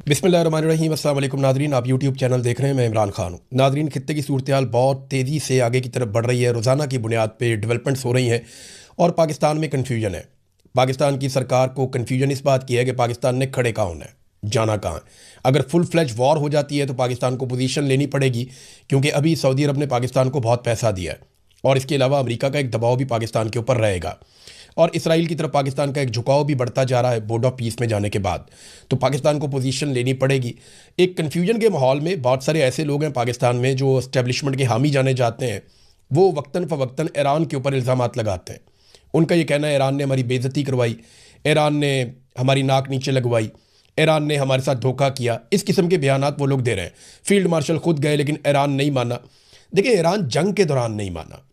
बिस्मिल्लाहिर्रहमानिर्रहीम। अस्सलाम वालेकुम नादरीन, आप यूट्यूब चैनल देख रहे हैं। मैं इमरान खान हूँ। नादरीन, खित्ते की सूरत-ए-हाल बहुत तेज़ी से आगे की तरफ बढ़ रही है। रोज़ाना की बुनियाद पे डेवलपमेंट्स हो रही हैं और पाकिस्तान में कन्फ्यूजन है। पाकिस्तान की सरकार को कन्फ्यूजन इस बात की है कि पाकिस्तान ने खड़े कहाँ होना है, जाना कहाँ है। अगर फुल फ्लैज वॉर हो जाती है तो पाकिस्तान को पोजीशन लेनी पड़ेगी, क्योंकि अभी सऊदी अरब ने पाकिस्तान को बहुत पैसा दिया है और इसके अलावा अमेरिका का एक दबाव भी पाकिस्तान के ऊपर रहेगा और इसराइल की तरफ पाकिस्तान का एक झुकाव भी बढ़ता जा रहा है बोर्ड ऑफ पीस में जाने के बाद। तो पाकिस्तान को पोजीशन लेनी पड़ेगी। एक कन्फ्यूजन के माहौल में बहुत सारे ऐसे लोग हैं पाकिस्तान में जो एस्टेब्लिशमेंट के हामी जाने जाते हैं, वो वक्तन फ़वक्तन ईरान के ऊपर इल्ज़ामात लगाते हैं। उनका ये कहना है ईरान ने हमारी बेइज्जती करवाई, ईरान ने हमारी नाक नीचे लगवाई, ईरान ने हमारे साथ धोखा किया। इस किस्म के बयानात वो लोग दे रहे हैं। फील्ड मार्शल खुद गए लेकिन ईरान नहीं माना। देखिए, ईरान जंग के दौरान नहीं माना।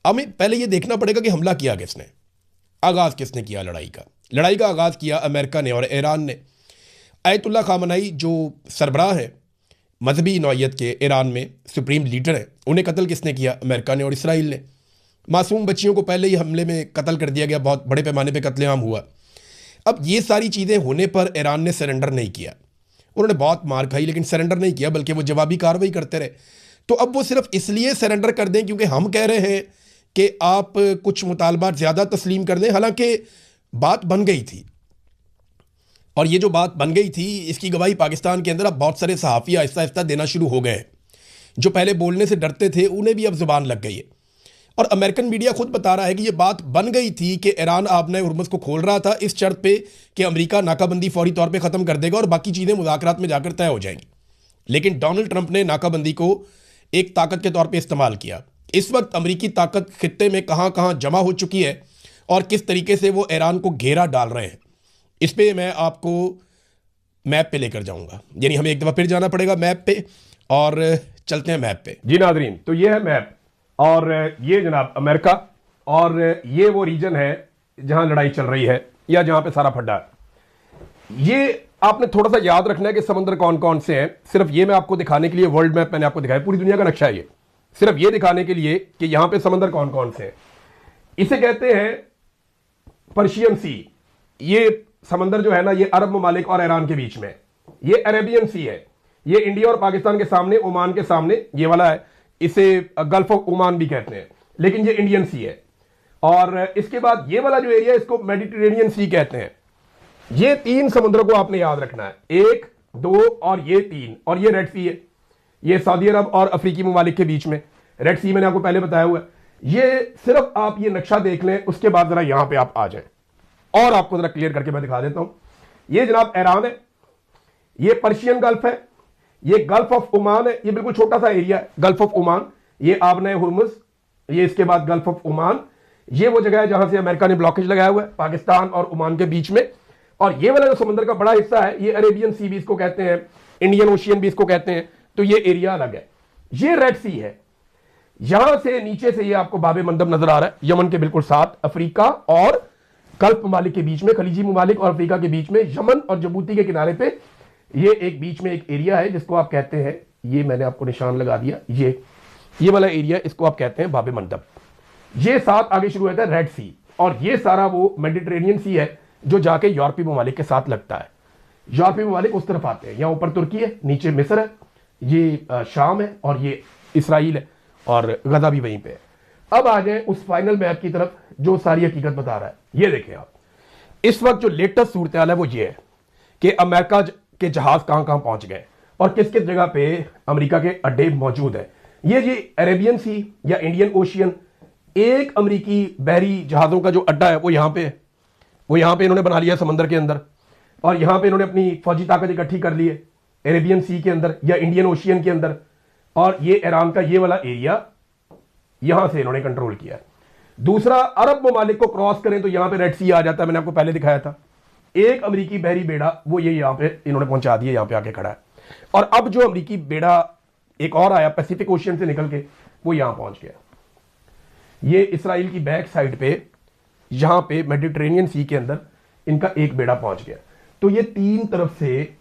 हमें पहले ये देखना पड़ेगा कि हमला किया किसने, आगाज़ किसने किया लड़ाई का आगाज़ किया अमेरिका ने और ईरान ने। आयतुल्ला खामनाई जो सरबराह है मजहबी नौइयत के ईरान में, सुप्रीम लीडर हैं, उन्हें कत्ल किसने किया? अमेरिका ने और इसराइल ने। मासूम बच्चियों को पहले ही हमले में कत्ल कर दिया गया, बहुत बड़े पैमाने पे कत्लेआम हुआ। अब ये सारी चीज़ें होने पर ईरान ने सरेंडर नहीं किया। उन्होंने बहुत मार खाई लेकिन सरेंडर नहीं किया, बल्कि वो जवाबी कार्रवाई करते रहे। तो अब वो सिर्फ इसलिए सरेंडर कर दें क्योंकि हम कह रहे हैं कि आप कुछ मुतालबात ज़्यादा तस्लीम कर दें, हालांकि बात बन गई थी। और ये जो बात बन गई थी इसकी गवाही पाकिस्तान के अंदर अब बहुत सारे सहाफ़ी आहिस्ता आहिस्ता देना शुरू हो गए हैं। जो पहले बोलने से डरते थे उन्हें भी अब ज़ुबान लग गई है। और अमेरिकन मीडिया खुद बता रहा है कि ये बात बन गई थी कि ईरान आबना हुर्मुज़ को खोल रहा था इस शर्त पे कि अमेरिका नाकाबंदी फौरी तौर पे ख़त्म कर देगा और बाकी चीज़ें मुज़ाकरात में जाकर तय हो जाएंगी। लेकिन डोनाल्ड ट्रंप ने नाकाबंदी को एक ताकत के तौर पर इस्तेमाल किया। इस वक्त अमेरिकी ताकत खित्ते में कहाँ कहाँ जमा हो चुकी है और किस तरीके से वो ईरान को घेरा डाल रहे हैं, इस पे मैं आपको मैप पे लेकर जाऊंगा। यानी हमें एक दफ़ा फिर जाना पड़ेगा मैप पे और चलते हैं मैप पे। जी नादरीन, तो ये है मैप और ये जनाब अमेरिका और ये वो रीजन है जहां लड़ाई चल रही है या जहां पे सारा फड्डा है। ये आपने थोड़ा सा याद रखना है कि समंदर कौन कौन से हैं। सिर्फ ये मैं आपको दिखाने के लिए वर्ल्ड मैप मैंने आपको दिखाया, पूरी दुनिया का नक्शा है ये, सिर्फ ये दिखाने के लिए कि यहां पे समंदर कौन कौन से हैं। इसे कहते हैं पर्शियन सी। ये समंदर जो है ना, ये अरब ममालिक और ईरान के बीच में। ये अरेबियन सी है, ये इंडिया और पाकिस्तान के सामने, ओमान के सामने ये वाला है। इसे गल्फ ऑफ ओमान भी कहते हैं, लेकिन ये इंडियन सी है। और इसके बाद ये वाला जो एरिया, इसको मेडिटेरेनियन सी कहते हैं। ये तीन समुद्रों को आपने याद रखना है, 1, 2 और ये 3। और ये रेड सी है, ये सऊदी अरब और अफ्रीकी ममालिक के बीच में। रेड सी मैंने आपको पहले बताया हुआ है। ये सिर्फ आप ये नक्शा देख लें, उसके बाद जरा यहां पे आप आ जाएं और आपको जरा क्लियर करके मैं दिखा देता हूं। ये जनाब ईरान है, ये पर्शियन गल्फ है, ये गल्फ ऑफ ओमान है। ये बिल्कुल छोटा सा एरिया है गल्फ ऑफ ओमान। ये आबना हुर्मुज़, ये इसके बाद गल्फ ऑफ ओमान। ये वो जगह है जहां से अमेरिका ने ब्लॉकेज लगाया हुआ है पाकिस्तान और ओमान के बीच में। और ये वाला जो समुद्र का बड़ा हिस्सा है, ये अरेबियन सी भी इसको कहते हैं, इंडियन ओशियन भी इसको कहते हैं। तो ये एरिया अलग है। ये रेड सी है, यहां से नीचे से ये आपको बाबे मंदब नजर आ रहा है, यमन के बिल्कुल साथ, अफ्रीका और गल्फ ममालिक के बीच में, खलीजी ममालिक और अफ्रीका के बीच में, यमन और जबूती के किनारे पे ये एक बीच में एक एरिया है जिसको आप कहते हैं, ये मैंने आपको निशान लगा दिया, ये वाला एरिया, इसको आप कहते हैं बाबे मंदब। ये साथ आगे शुरू होता है रेड सी, और ये सारा वो मेडिटेरेनियन सी है जो जाके यूरोपीय ममालिक के साथ लगता है। यूरोपीय ममालिक उस तरफ आते हैं, यहां ऊपर तुर्की है, नीचे मिस्र है, ये शाम है और ये इसराइल है और गजा भी वहीं पे है। अब आ जाए उस फाइनल मैप की तरफ जो सारी हकीकत बता रहा है। ये देखें आप, इस वक्त जो लेटेस्ट सूरत हाल है वो ये है कि अमेरिका के जहाज कहां कहां पहुंच गए और किस किस जगह पे अमेरिका के अड्डे मौजूद है। ये जी अरेबियन सी या इंडियन ओशियन, एक अमेरिकी बहरी जहाजों का जो अड्डा है वो यहां पे है। वो यहां पे इन्होंने बना लिया समंदर के अंदर, और यहां पे इन्होंने अपनी फौजी ताकत इकट्ठी कर ली है अरेबियन सी के अंदर या इंडियन ओशियन के अंदर। और ये ईरान का ये वाला एरिया यहां से इन्होंने कंट्रोल किया। दूसरा, अरब ममालिक को क्रॉस करें तो यहां पे रेड सी आ जाता है, मैंने आपको पहले दिखाया था। एक अमेरिकी बहरी बेड़ा वो ये यहां पे इन्होंने पहुंचा दिया, यहां पे आके खड़ा है। और अब जो अमेरिकी बेड़ा एक और आया पैसिफिक ओशियन से निकल के, वो यहां पहुंच गया। ये इसराइल की बैक साइड पे, यहां पे मेडिटेरेनियन सी के अंदर इनका एक बेड़ा पहुंच गया। तो ये तीन तरफ से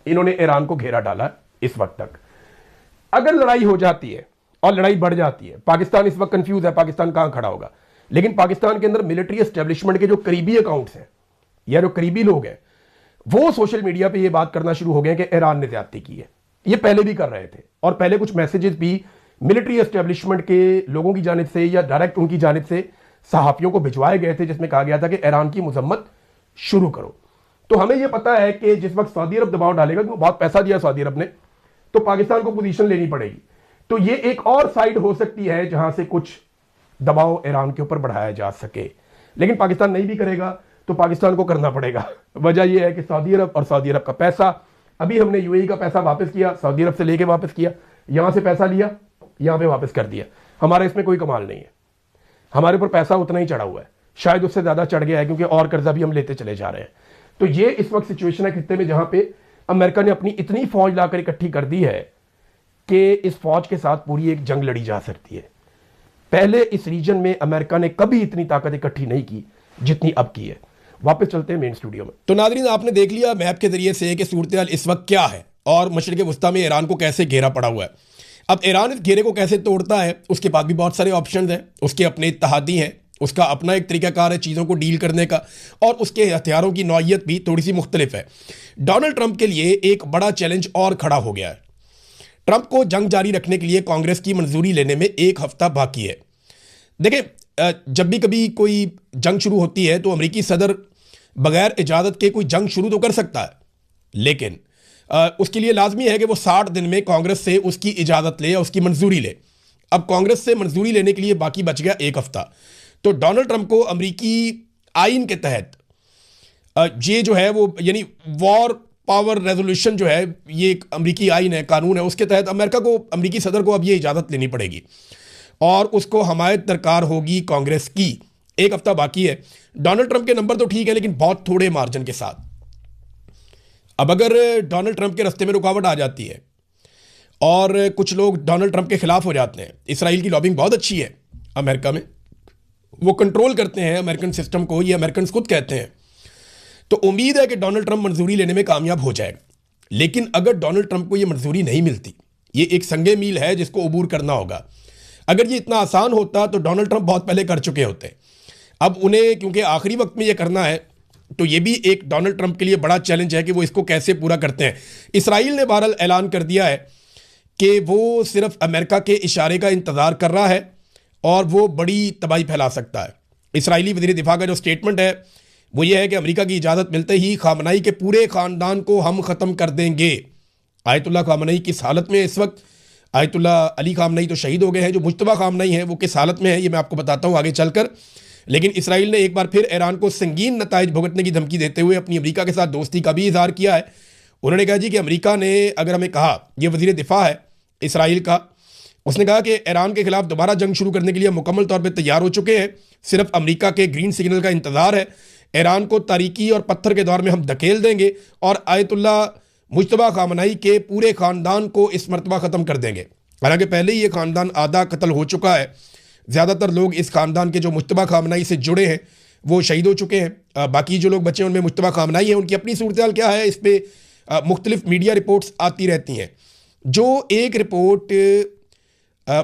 इन्होंने ईरान को घेरा डाला इस वक्त तक। अगर लड़ाई हो जाती है और लड़ाई बढ़ जाती है, पाकिस्तान इस वक्त कंफ्यूज है, पाकिस्तान कहां खड़ा होगा। लेकिन पाकिस्तान के अंदर मिलिट्री एस्टेब्लिशमेंट के जो करीबी अकाउंट्स हैं या जो करीबी लोग हैं, वो सोशल मीडिया पे ये बात करना शुरू हो गए कि ईरान ने ज्यादती की है। ये पहले भी कर रहे थे और पहले कुछ मैसेजेस भी मिलिट्री एस्टेब्लिशमेंट के लोगों की जानिब से या डायरेक्ट उनकी जानिब से सहाफियों को भिजवाए गए थे, जिसमें कहा गया था कि ईरान की मजम्मत शुरू करो। तो हमें यह पता है कि जिस वक्त सऊदी अरब दबाव डालेगा, क्योंकि बहुत पैसा दिया सऊदी अरब ने, तो पाकिस्तान को पोजीशन लेनी पड़ेगी। तो ये एक और साइड हो सकती है जहां से कुछ दबाव ईरान के ऊपर बढ़ाया जा सके, लेकिन पाकिस्तान नहीं भी करेगा तो पाकिस्तान को करना पड़ेगा। वजह यह है कि सऊदी अरब और सऊदी अरब का पैसा, अभी हमने यूएई का पैसा वापस किया, सऊदी अरब से लेके वापस किया, यहां से पैसा लिया, यहां पे वापस कर दिया। हमारा इसमें कोई कमाल नहीं है, हमारे ऊपर पैसा उतना ही चढ़ा हुआ है, शायद उससे ज्यादा चढ़ गया है, क्योंकि और कर्जा भी हम लेते चले जा रहे हैं। तो ये इस वक्त सिचुएशन है खित्ते में जहां पे अमेरिका ने अपनी इतनी फौज लाकर इकट्ठी कर दी है कि इस फौज के साथ पूरी एक जंग लड़ी जा सकती है। पहले इस रीजन में अमेरिका ने कभी इतनी ताकत इकट्ठी नहीं की जितनी अब की है। वापस चलते हैं मेन स्टूडियो में। तो नादरीन, आपने देख लिया मैप के जरिए से कि सूरत इस वक्त क्या है और मशरिक वस्ता में ईरान को कैसे घेरा पड़ा हुआ है। अब ईरान इस घेरे को कैसे तोड़ता है, उसके पास भी बहुत सारे ऑप्शन हैं, उसके अपने इत्तेहादी हैं, उसका अपना एक तरीकाकार है चीज़ों को डील करने का, और उसके हथियारों की नौइयत भी थोड़ी सी मुख्तलिफ है। डोनाल्ड ट्रंप के लिए एक बड़ा चैलेंज और खड़ा हो गया है। ट्रंप को जंग जारी रखने के लिए कांग्रेस की मंजूरी लेने में एक हफ्ता बाकी है। देखें, जब भी कभी कोई जंग शुरू होती है तो अमेरिकी सदर बगैर इजाज़त के कोई जंग शुरू तो कर सकता है, लेकिन उसके लिए लाजमी है कि वो 60 दिन में कांग्रेस से उसकी इजाज़त ले या उसकी मंजूरी ले। अब कांग्रेस से मंजूरी लेने के लिए बाकी बच गया एक हफ्ता। तो डोनाल्ड ट्रंप को अमेरिकी आइन के तहत ये जो है वो, यानी वॉर पावर रेजोल्यूशन जो है, ये एक अमेरिकी आइन है, कानून है, उसके तहत अमेरिकी सदर को अब ये इजाज़त लेनी पड़ेगी और उसको हमायत दरकार होगी कांग्रेस की। एक हफ्ता बाकी है। डोनाल्ड ट्रंप के नंबर तो ठीक है, लेकिन बहुत थोड़े मार्जिन के साथ। अब अगर डोनाल्ड ट्रंप के रास्ते में रुकावट आ जाती है और कुछ लोग डोनाल्ड ट्रंप के खिलाफ हो जाते हैं, इसराइल की लॉबिंग बहुत अच्छी है अमेरिका में, वो कंट्रोल करते हैं अमेरिकन सिस्टम को, ये अमेरिकन खुद कहते हैं, तो उम्मीद है कि डोनाल्ड ट्रंप मंजूरी लेने में कामयाब हो जाएगा। लेकिन अगर डोनाल्ड ट्रंप को ये मंजूरी नहीं मिलती, ये एक संगे मील है जिसको अबूर करना होगा। अगर ये इतना आसान होता तो डोनाल्ड ट्रंप बहुत पहले कर चुके होते। अब उन्हें क्योंकि आखिरी वक्त में ये करना है, तो ये भी एक डोनाल्ड ट्रंप के लिए बड़ा चैलेंज है कि वो इसको कैसे पूरा करते हैं। इसराइल ने बहरहाल ऐलान कर दिया है कि वो सिर्फ अमेरिका के इशारे का इंतज़ार कर रहा है और वो बड़ी तबाही फैला सकता है। इसराइली वज़ीर दिफा का जो स्टेटमेंट है वो ये है कि अमेरिका की इजाज़त मिलते ही खामनाई के पूरे ख़ानदान को हम ख़त्म कर देंगे। आयतुल्ला खामनाई किस हालत में है इस वक्त? आयतुल्ला अली खामनाई तो शहीद हो गए हैं, जो मुज्तबा खामनाई है वो किस हालत में है ये मैं आपको बताता हूँ आगे चलकर। लेकिन इसराइल ने एक बार फिर ईरान को संगीन नताइज भुगतने की धमकी देते हुए अपनी अमेरिका के साथ दोस्ती का भी इजहार किया है। उन्होंने कहा जी कि अमेरिका ने अगर हमें कहा, ये वज़ीर दिफा है इसराइल का, उसने कहा कि ईरान के खिलाफ दोबारा जंग शुरू करने के लिए मुकम्मल तौर पर तैयार हो चुके हैं, सिर्फ अमेरिका के ग्रीन सिग्नल का इंतज़ार है। ईरान को तारीकी और पत्थर के दौर में हम धकेल देंगे और आयतुल्ला मुज्तबा खामनाई के पूरे ख़ानदान को इस मरतबा ख़त्म कर देंगे। हालांकि पहले ही ये ख़ानदान आधा कत्ल हो चुका है, ज़्यादातर लोग इस ख़ानदान के जो मुज्तबा खामनाई से जुड़े हैं वो शहीद हो चुके हैं। बाकी जो लोग बचे हैं उनमें मुज्तबा खामनाई है। उनकी अपनी सूरत हाल क्या है, इस पर मुख्तलिफ मीडिया रिपोर्ट्स आती रहती हैं। जो एक रिपोर्ट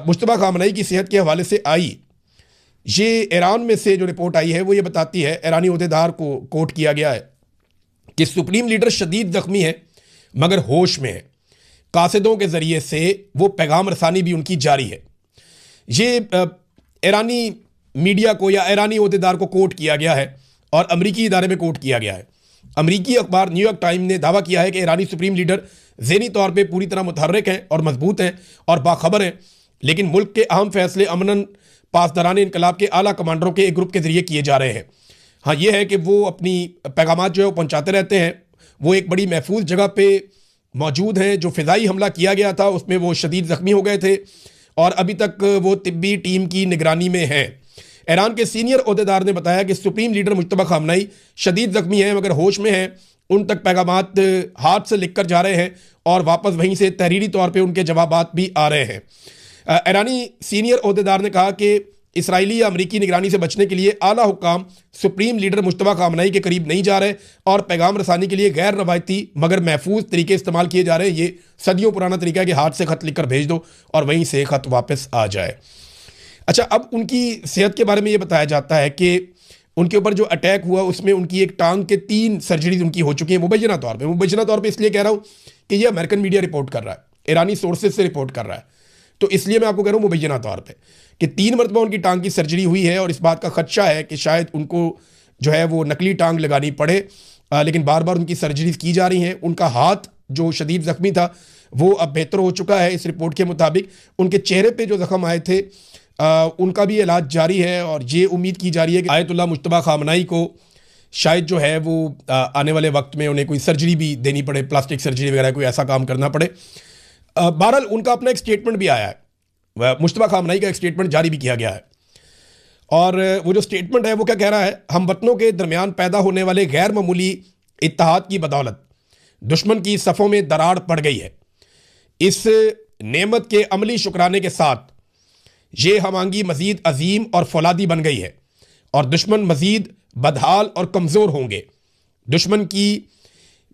मुज्तबा खामनाई की सेहत के हवाले से आई, ये ईरान में से जो रिपोर्ट आई है वो ये बताती है, ईरानी अहदेदार को कोट किया गया है कि सुप्रीम लीडर शदीद ज़ख्मी है मगर होश में है। कासिदों के ज़रिए से वो पैगाम रसानी भी उनकी जारी है। ये ईरानी मीडिया को या ईरानी अहदेदार को कोट किया गया है और अमरीकी इदारे में कोट किया गया है। अमरीकी अखबार न्यूयॉर्क टाइम ने दावा किया है कि ईरानी सुप्रीम लीडर ज़हनी तौर पे पूरी तरह मुतहर्रिक हैं और मजबूत हैं और बाखबर हैं, लेकिन मुल्क के अहम फैसले अमनन पासदारान इनकलाब के आला कमांडरों के एक ग्रुप के ज़रिए किए जा रहे हैं। हाँ, ये है कि वो अपनी पैगामात जो है वो पहुँचाते रहते हैं। वो एक बड़ी महफूज जगह पे मौजूद हैं। जो फ़िज़ाई हमला किया गया था उसमें वो शदीद ज़ख्मी हो गए थे और अभी तक वो तिब्बी टीम की निगरानी में हैं। ईरान के सीनियर अहदेदार ने बताया कि सुप्रीम लीडर मुज्तबा खामनाई शदीद ज़ख्मी हैं मगर होश में हैं। उन तक पैगामात हाथ से लिख कर जा रहे हैं और वापस वहीं से तहरीरी तौर पे उनके जवाबात भी आ रहे हैं। ईरानी सीनियर अहदेदार ने कहा कि इसराइली या अमरीकी निगरानी से बचने के लिए आला हुक्काम सुप्रीम लीडर मुज्तबा खामनाई के करीब नहीं जा रहे और पैगाम रसानी के लिए गैर रवायती मगर महफूज तरीके इस्तेमाल किए जा रहे हैं। ये सदियों पुराना तरीका है कि हाथ से ख़त लिख कर भेज दो और वहीं से ख़त वापस आ जाए। अच्छा, अब उनकी सेहत के बारे में ये बताया जाता है कि उनके ऊपर जो अटैक हुआ उसमें उनकी एक टांग के 3 सर्जरीज उनकी हो चुकी हैं मुबैना तौर पे इसलिए कह रहा हूं कि ये अमेरिकन मीडिया रिपोर्ट कर रहा है, ईरानी सोर्सेज से रिपोर्ट कर रहा है, तो इसलिए मैं आपको कह रहा हूं मुबैना तौर पे कि 3 मरतबा उनकी टांग की सर्जरी हुई है और इस बात का खदशा है कि शायद उनको जो है वो नकली टांग लगानी पड़े। लेकिन बार बार उनकी सर्जरीज की जा रही हैं। उनका हाथ जो शदीद जख्मी था वो अब बेहतर हो चुका है इस रिपोर्ट के मुताबिक। उनके चेहरे पे जो जख्म आए थे उनका भी इलाज जारी है और ये उम्मीद की जा रही है कि आयतुल्लाह मुज्तबा खामनाई को शायद जो है वो आने वाले वक्त में उन्हें कोई सर्जरी भी देनी पड़े, प्लास्टिक सर्जरी वगैरह कोई ऐसा काम करना पड़े। बहरहाल उनका अपना एक स्टेटमेंट भी आया है, मुज्तबा खामनाई का एक स्टेटमेंट जारी भी किया गया है और वो जो स्टेटमेंट है वो क्या कह रहा है, हम वतनों के दरमियान पैदा होने वाले गैर मामूली इत्तेहाद की बदौलत दुश्मन की सफ़ों में दरार पड़ गई है। इस नेमत के अमली शुक्राने के साथ ये हमांगी मजीद अजीम और फौलादी बन गई है और दुश्मन मजीद बदहाल और कमज़ोर होंगे। दुश्मन की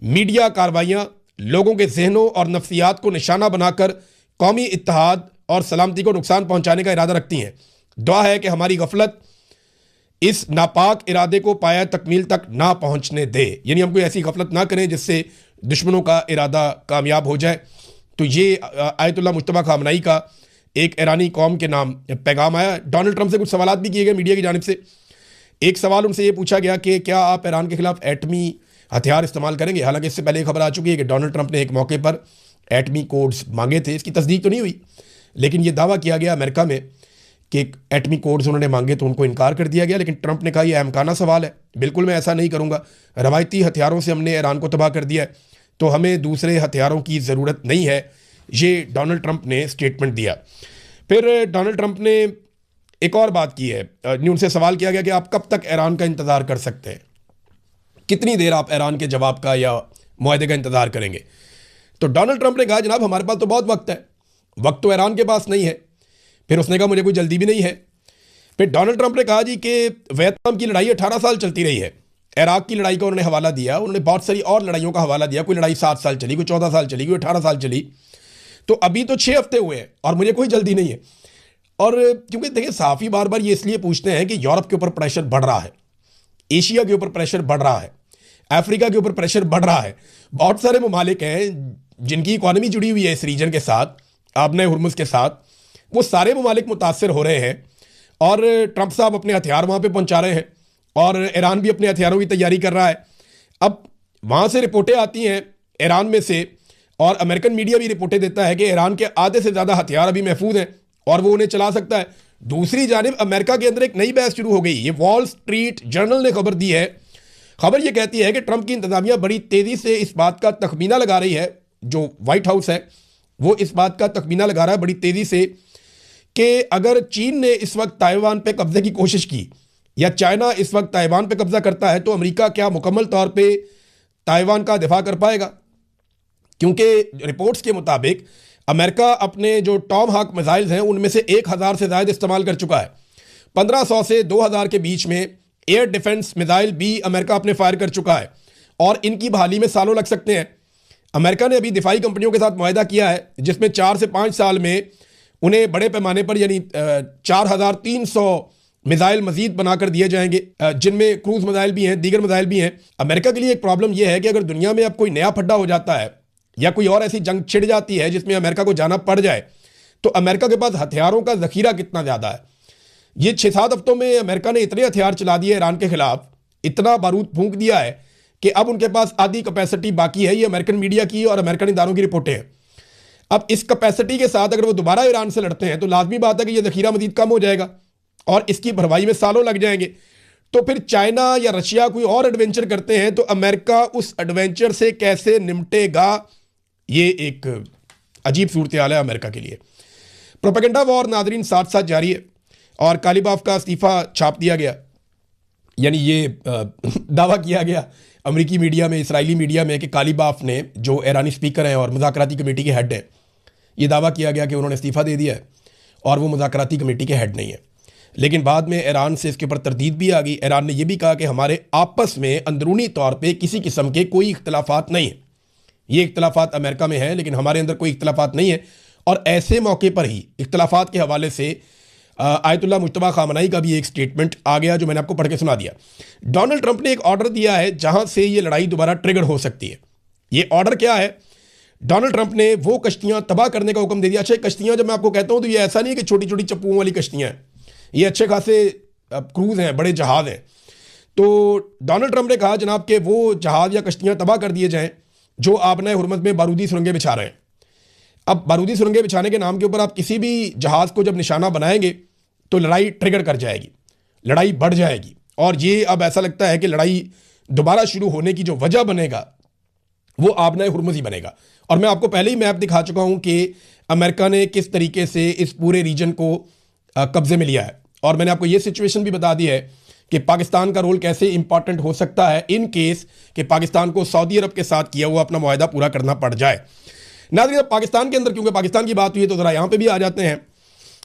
मीडिया कार्रवाइयाँ लोगों के जहनों और नफ्सियात को निशाना बनाकर कौमी इत्तेहाद और सलामती को नुकसान पहुँचाने का इरादा रखती हैं। दुआ है कि हमारी गफलत इस नापाक इरादे को पाया तकमील तक ना पहुँचने दे, यानी हम कोई ऐसी गफलत ना करें जिससे दुश्मनों का इरादा कामयाब हो जाए। तो ये आयतुल्लाह मुज्तबा खामनाई का एक ईरानी कौम के नाम पैगाम आया। डोनाल्ड ट्रंप से कुछ सवाल भी किए गए मीडिया की जानिब से। एक सवाल उनसे ये पूछा गया कि क्या आप ईरान के खिलाफ एटमी हथियार इस्तेमाल करेंगे। हालांकि इससे पहले खबर आ चुकी है कि डोनाल्ड ट्रंप ने एक मौके पर एटमी कोड्स मांगे थे, इसकी तस्दीक तो नहीं हुई, लेकिन ये दावा किया गया अमेरिका में कि एटमी कोड्स उन्होंने मांगे तो उनको इनकार कर दिया गया। लेकिन ट्रंप ने कहा यह अहमकाना सवाल है, बिल्कुल मैं ऐसा नहीं करूँगा, रवायती हथियारों से हमने ईरान को तबाह कर दिया है तो हमें दूसरे हथियारों की ज़रूरत नहीं है। ये डोनाल्ड ट्रंप ने स्टेटमेंट दिया। फिर डोनाल्ड ट्रंप ने एक और बात की है, उनसे सवाल किया गया कि आप कब तक ईरान का इंतज़ार कर सकते हैं, कितनी देर आप ईरान के जवाब का या मुआहदे का इंतज़ार करेंगे। तो डोनाल्ड ट्रंप ने कहा जनाब हमारे पास तो बहुत वक्त है, वक्त तो ईरान के पास नहीं है। फिर उसने कहा मुझे कोई जल्दी भी नहीं है। फिर डोनाल्ड ट्रंप ने कहा जी कि वियतनाम की लड़ाई 18 साल चलती रही है, इराक की लड़ाई का उन्होंने हवाला दिया, उन्होंने बहुत सारी और लड़ाइयों का हवाला दिया, कोई लड़ाई 7 साल चली, कोई 14 साल चली, कोई 18 साल चली, तो अभी तो 6 हफ्ते हुए हैं और मुझे कोई जल्दी नहीं है। और क्योंकि देखिए सहाफ़ी बार बार ये इसलिए पूछते हैं कि यूरोप के ऊपर प्रेशर बढ़ रहा है, एशिया के ऊपर प्रेशर बढ़ रहा है, अफ्रीका के ऊपर प्रेशर बढ़ रहा है। बहुत सारे ममालिक हैं जिनकी इकॉनमी जुड़ी हुई है इस रीजन के साथ, आबना हुर्मुज़ के साथ, वो सारे ममालिक मुतासर हो रहे हैं और ट्रंप साहब अपने हथियार वहाँ पे पहुँचा रहे हैं और ईरान भी अपने हथियारों की तैयारी कर रहा है। अब वहाँ से रिपोर्टें आती हैं ईरान में से और अमेरिकन मीडिया भी रिपोर्टें देता है कि ईरान के आधे से ज़्यादा हथियार अभी महफूज हैं और वो उन्हें चला सकता है। दूसरी जानिब अमेरिका के अंदर एक नई बहस शुरू हो गई। ये वॉल स्ट्रीट जर्नल ने खबर दी है। खबर ये कहती है कि ट्रंप की इंतजामिया बड़ी तेज़ी से इस बात का तखमीना लगा रही है, जो वाइट हाउस है वो इस बात का तखमीना लगा रहा है बड़ी तेज़ी से कि अगर चीन ने इस वक्त ताइवान पे कब्जे की कोशिश की या चाइना इस वक्त ताइवान पे कब्जा करता है तो अमेरिका क्या मुकम्मल तौर पे ताइवान का दिफा कर पाएगा। क्योंकि रिपोर्ट्स के मुताबिक अमेरिका अपने जो टॉम हाक मिसाइल्स हैं उनमें से 1000 से ज़्यादा इस्तेमाल कर चुका है। 1500 से 2000 के बीच में एयर डिफेंस मिसाइल भी अमेरिका अपने फायर कर चुका है और इनकी बहाली में सालों लग सकते हैं। अमेरिका ने अभी दिफाई कंपनियों के साथ मुआहदा किया है जिसमें 4 से 5 साल में उन्हें बड़े पैमाने पर यानी 4300 मिसाइल मजीद बनाकर दिए जाएंगे, जिनमें क्रूज मिसाइल भी हैं, दीगर मिसाइल भी हैं। अमेरिका के लिए एक प्रॉब्लम यह है कि अगर दुनिया में अब कोई नया फड्डा हो जाता है या कोई और ऐसी जंग छिड़ जाती है जिसमें अमेरिका को जाना पड़ जाए तो अमेरिका के पास हथियारों का जखीरा कितना ज़्यादा है। ये 6-7 हफ्तों में अमेरिका ने इतने हथियार चला दिए ईरान के खिलाफ, इतना बारूद फूंक दिया है कि अब उनके पास आधी कैपेसिटी बाकी है। ये अमेरिकन मीडिया की और अमेरिकन इदारों की रिपोर्टें हैं। अब इस कैपेसिटी के साथ अगर वो दोबारा ईरान से लड़ते हैं तो लाजमी बात है कि ये जखीरा मजीद कम हो जाएगा और इसकी भरवाई में सालों लग जाएंगे। तो फिर चाइना या रशिया कोई और एडवेंचर करते हैं तो अमेरिका उस एडवेंचर से कैसे निपटेगा, ये एक अजीब सूरत हाल है अमेरिका के लिए। प्रोपेगेंडा वॉर नादरीन साथ साथ जारी है और कालीबाफ का इस्तीफ़ा छाप दिया गया, यानी ये दावा किया गया अमेरिकी मीडिया में, इसराइली मीडिया में कि कालीबाफ ने, जो ईरानी स्पीकर हैं और मुज़ाकराती कमेटी के हेड हैं, ये दावा किया गया कि उन्होंने इस्तीफ़ा दे दिया है और वो मुज़ाकराती कमेटी के हेड नहीं है। लेकिन बाद में ईरान से इसके ऊपर तरदीद भी आ गई। ईरान ने यह भी कहा कि हमारे आपस में अंदरूनी तौर पे किसी किस्म के कोई इख्तलाफात नहीं है। ये इख्तलाफात अमेरिका में हैं लेकिन हमारे अंदर कोई इख्तलाफात नहीं है और ऐसे मौके पर ही इख्तलाफात के हवाले से आयतुल्लाह मुज्तबा खामनाई का भी एक स्टेटमेंट आ गया जो मैंने आपको पढ़ के सुना दिया। डोनाल्ड ट्रंप ने एक ऑर्डर दिया है जहां से ये लड़ाई दोबारा ट्रिगर हो सकती है। ये ऑर्डर क्या है? डोनाल्ड ट्रंप ने वो कश्तियां तबाह करने का हुक्म दे दिया। अच्छा, कश्तियां जब मैं आपको कहता हूं तो ये ऐसा नहीं है कि छोटी छोटी चप्पुओं वाली कश्तियां हैं, ये अच्छे खासे क्रूज हैं, बड़े जहाज हैं। तो डोनाल्ड ट्रंप ने कहा जनाब कि वो जहाज या कश्तियां तबाह कर दिए जाएं जो आपने हुरमत में बारूदी सुरंगें बिछा रहे हैं। अब बारूदी सुरंगें बिछाने के नाम के ऊपर आप किसी भी जहाज को जब निशाना बनाएंगे तो लड़ाई ट्रिगर कर जाएगी, लड़ाई बढ़ जाएगी। और ये अब ऐसा लगता है कि लड़ाई दोबारा शुरू होने की जो वजह बनेगा वो आपने हुरमुज़ ही बनेगा। और मैं आपको पहले ही मैप दिखा चुका हूं कि अमेरिका ने किस तरीके से इस पूरे रीजन को कब्जे में लिया है। और मैंने आपको ये सिचुएशन भी बता दी है कि पाकिस्तान का रोल कैसे इंपॉर्टेंट हो सकता है इन केस कि पाकिस्तान को सऊदी अरब के साथ किया हुआ अपना मुआहदा पूरा करना पड़ जाए। नाज़रीन, अब पाकिस्तान के अंदर क्योंकि पाकिस्तान की बात हुई है तो ज़रा यहाँ पे भी आ जाते हैं।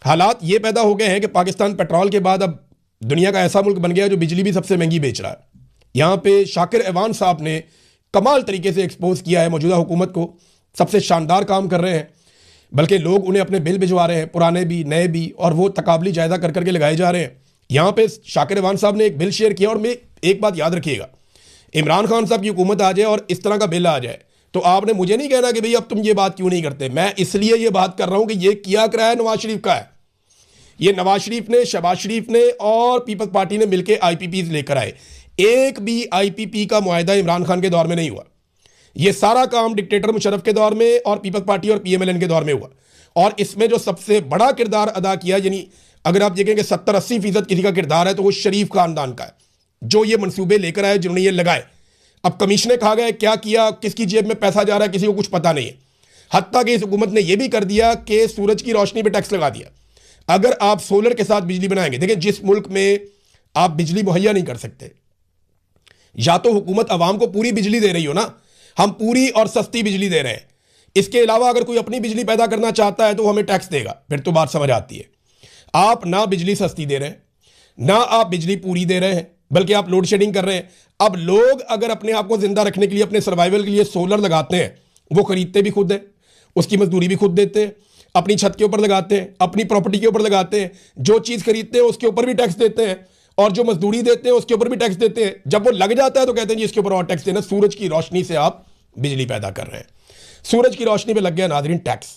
हालात ये पैदा हो गए हैं कि पाकिस्तान पेट्रोल के बाद अब दुनिया का ऐसा मुल्क बन गया जो बिजली भी सबसे महंगी बेच रहा है। यहाँ पे शाकिर एवान साहब ने कमाल तरीके से एक्सपोज किया है मौजूदा हुकूमत को, सबसे शानदार काम कर रहे हैं। बल्कि लोग उन्हें अपने बिल भिजवा रहे हैं, पुराने भी नए भी, और वो तकाबली जायदा कर करके लगाए जा रहे हैं। यहाँ पे शाकिर एवान साहब ने एक बिल शेयर किया। और मैं एक बात याद रखिएगा, इमरान खान साहब की हुकूमत आ जाए और इस तरह का बिल आ जाए तो आपने मुझे नहीं कहना कि भाई अब तुम ये बात क्यों नहीं करते। मैं इसलिए ये बात कर रहा हूं कि ये किया कराया नवाज शरीफ का है। ये नवाज शरीफ ने, शहबाज शरीफ ने और पीपल्स पार्टी ने मिलकर आईपीपीज लेकर आए। एक भी आईपीपी का मुआहदा इमरान खान के दौर में नहीं हुआ। ये सारा काम डिक्टेटर मुशर्रफ के दौर में और पीपल्स पार्टी और पीएमएलएन के दौर में हुआ। और इसमें जो सबसे बड़ा किरदार अदा किया, यानी अगर आप देखेंगे 70-80% किसी का किरदार है तो वो शरीफ खानदान का है, जो ये मंसूबे लेकर आए, जिन्होंने ये लगाए। अब कमीशने खा गए, क्या किया, किसकी जेब में पैसा जा रहा है किसी को कुछ पता नहीं है। हत्ता कि इस हुकूमत ने यह भी कर दिया कि सूरज की रोशनी पर टैक्स लगा दिया। अगर आप सोलर के साथ बिजली बनाएंगे, देखिए जिस मुल्क में आप बिजली मुहैया नहीं कर सकते, या तो हुकूमत आवाम को पूरी बिजली दे रही हो ना, हम पूरी और सस्ती बिजली दे रहे हैं, इसके अलावा अगर कोई अपनी बिजली पैदा करना चाहता है तो वो हमें टैक्स देगा, फिर तो बात समझ आती है। आप ना बिजली सस्ती दे रहे हैं, ना आप बिजली पूरी दे रहे हैं, बल्कि आप लोड शेडिंग कर रहे हैं। अब लोग अगर अपने आप को जिंदा रखने के लिए, अपने सर्वाइवल के लिए सोलर लगाते हैं, वो खरीदते भी खुद हैं, उसकी मजदूरी भी खुद देते हैं, अपनी छत के ऊपर लगाते हैं, अपनी प्रॉपर्टी के ऊपर लगाते हैं, जो चीज़ खरीदते हैं उसके ऊपर भी टैक्स देते हैं, और जो मजदूरी देते हैं उसके ऊपर भी टैक्स देते हैं। जब वो लग जाता है तो कहते हैं जी इसके ऊपर और टैक्स देना। सूरज की रोशनी से आप बिजली पैदा कर रहे हैं, सूरज की रोशनी पे लग गया नाज़रीन टैक्स।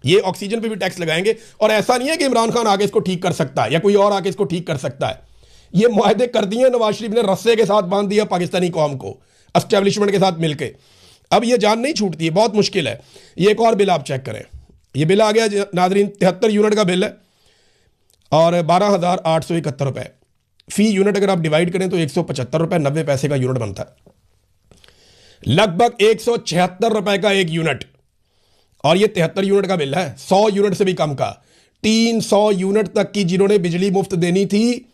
ये ऑक्सीजन पे भी टैक्स लगाएंगे। और ऐसा नहीं है कि इमरान खान आके इसको ठीक कर सकता है या कोई और आके इसको ठीक कर सकता है। ये मुआहदे कर दिए नवाज शरीफ ने, रस्से के साथ बांध दिया पाकिस्तानी कौम को एस्टेब्लिशमेंट के साथ मिलकर। अब ये जान नहीं छूटती है, बहुत मुश्किल है। ये एक और बिल आप चेक करें, ये बिल आ गया नाज़रीन, 73 यूनिट का बिल है और 12,871 रुपये फी यूनिट। अगर आप डिवाइड करें तो 175 रुपये 90 पैसे का यूनिट बनता है, लगभग 176 रुपए का एक यूनिट। और ये 73 यूनिट का बिल है, 100 यूनिट से भी कम का। 300 यूनिट तक की जिन्होंने बिजली मुफ्त देनी थी